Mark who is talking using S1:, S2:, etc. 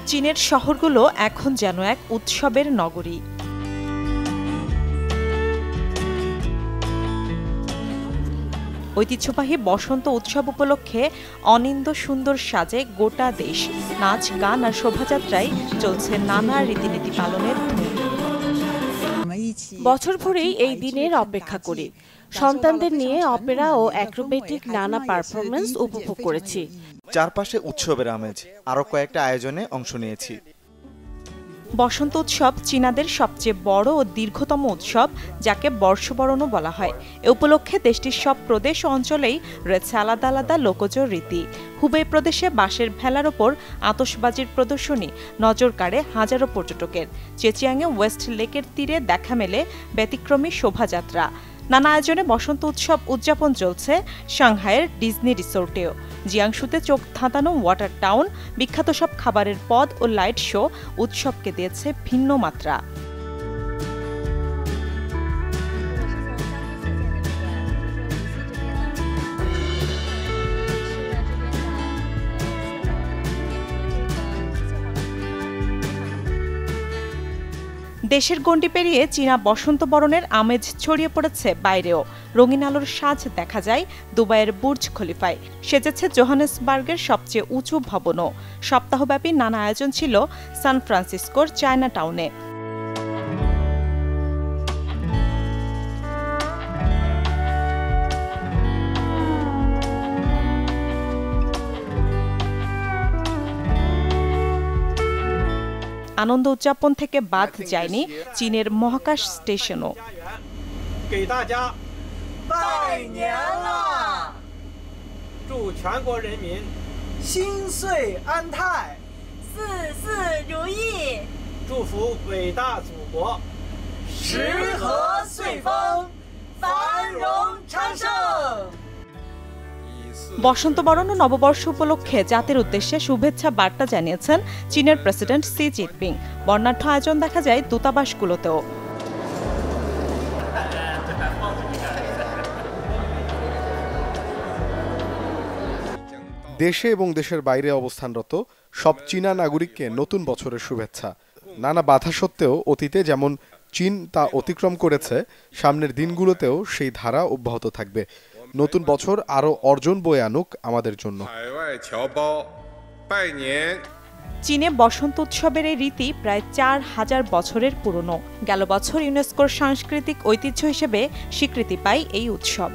S1: চীনের শহরগুলো এখন যেন এক উৎসবের নগরী। ঐতিহ্যবাহী বসন্ত উৎসব উপলক্ষে অনিন্দ সুন্দর সাজে গোটা দেশ। নাচ, গান আর শোভাযাত্রায় চলছে নানা রীতিনীতি পালনের ধুম।
S2: বছর ভরেই এই দিনের অপেক্ষা করি। সন্তানদের নিয়ে অপেরা ও অ্যাক্রোবেটিক নানা পারফরমেন্স উপভোগ করেছি।
S3: চারপাশে উৎসবের আমেজ, আরো কয়েকটা আয়োজনে অংশ নিয়েছি।
S1: বসন্ত উৎসব চীনাদের সবচেয়ে বড় ও দীর্ঘতম উৎসব, যাকে বর্ষবরণও বলা হয়। এ উপলক্ষে দেশটির সব প্রদেশ ও অঞ্চলেই রয়েছে আলাদা আলাদা লোকজ রীতি। হুবেই প্রদেশে বাঁশের ভেলার ওপর আতশবাজির প্রদর্শনী নজর কাড়ে হাজারো পর্যটকের। চেচিয়াংয়ে ওয়েস্ট লেকের তীরে দেখা মেলে ব্যতিক্রমী শোভাযাত্রা। নানা আয়োজনে বসন্ত উৎসব উদযাপন চলছে সাংহাইয়ের ডিজনি রিসোর্টেও। জিয়াংশুতে চোখ ধাঁধানো ওয়াটার টাউন, বিখ্যাত সব খাবারের পদ ও লাইট শো উৎসবকে দিয়েছে ভিন্ন মাত্রা। দেশের গণ্ডি পেরিয়ে চীনা বসন্ত বরণের আমেজ ছড়িয়ে পড়েছে বাইরেও। রঙিন আলোর সাজ দেখা যায় দুবাইয়ের বুর্জ খলিফায়, সেজেছে জোহানেসবার্গের সবচেয়ে উঁচু ভবনও। সপ্তাহব্যাপী নানা আয়োজন ছিল সান ফ্রান্সিসকোর চায়না টাউনে। আনন্দ উদযাপন থেকে বাদ যায়নি চীনের মহাকাশ স্টেশনও। বসন্ত বরণ ও নববর্ষ উপলক্ষে জাতির উদ্দেশ্যে শুভেচ্ছা বার্তা জানিয়েছেন চীনের প্রেসিডেন্ট শি জিনপিং। বর্ণাঢ্য আয়োজন দেখা যায় দূতাবাসগুলোতেও।
S4: দেশে এবং দেশের বাইরে অবস্থানরত সব চীনা নাগরিককে নতুন বছরের শুভেচ্ছা। নানা বাধা সত্ত্বেও অতীতে যেমন চীন তা অতিক্রম করেছে, সামনের দিনগুলোতেও সেই ধারা অব্যাহত থাকবে। নতুন বছর আরো অর্জন বয়ে আনুক আমাদের জন্য।
S1: চীনে বসন্ত উৎসবের এই রীতি প্রায় 4000 বছরের পুরনো। গেল বছর ইউনেস্কোর সাংস্কৃতিক ঐতিহ্য হিসেবে স্বীকৃতি পায় এই উৎসব।